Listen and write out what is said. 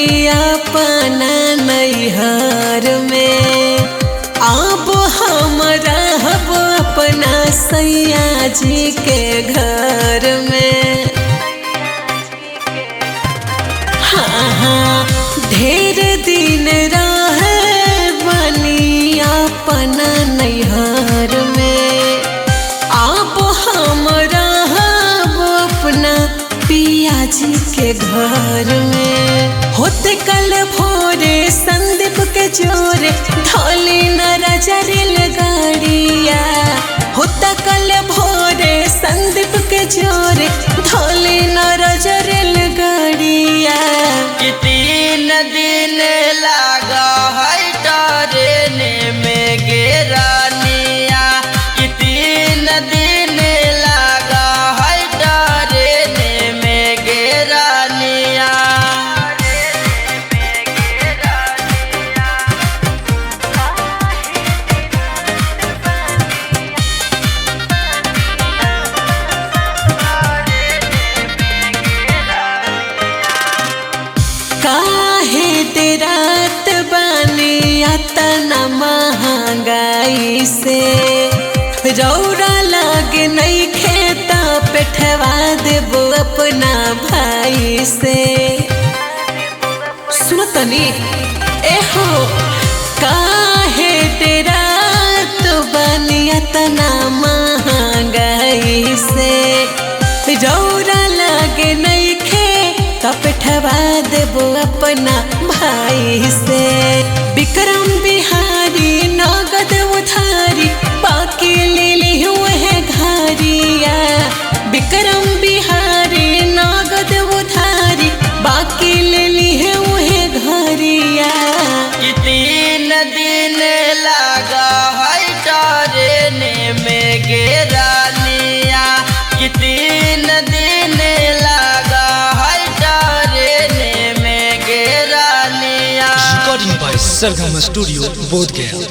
बानी अपना नैहर में, अब हम रहब अपना सैया जी के घर में। हाँ हाँ ढेर दिन रहे बानी अपना नैहर में, अब हम रहब अपना पिया जी के घर में। होते कल भोरे संदीप के जोरे ढोली न राजा रेलगाड़िया, होता कल भोरे संदीप के जोरे ढोली न राजा रेलगाड़िया। कि 3 दिन लागा है ट्रेन में गेरानिया, कि 3 दिन लागा है ट्रेन में गेरानिया। काहे तेरात बानी अतना महंगाई से, रौरा लागे नहीं खेता पेठवा देबो अपना भाई से। सुनो तनी ए हो, काहे तेरात बानी अतना महंगाई से, रौरा लागे नहीं खेता पेठवा देबो अपना भाई से। विक्रम बिहारी नगद उधारी बाकी ले ली हुए है घरिया, विक्रम बिहारी नगद उधारी बाकी ले ली है हुए घरिया। कि 3 दिन लागा है ट्रेन में गेरानिया, कि 3 दिन लागा है ट्रेन में गेरानिया। Recording by Sargama Studio, Bodh Gaya।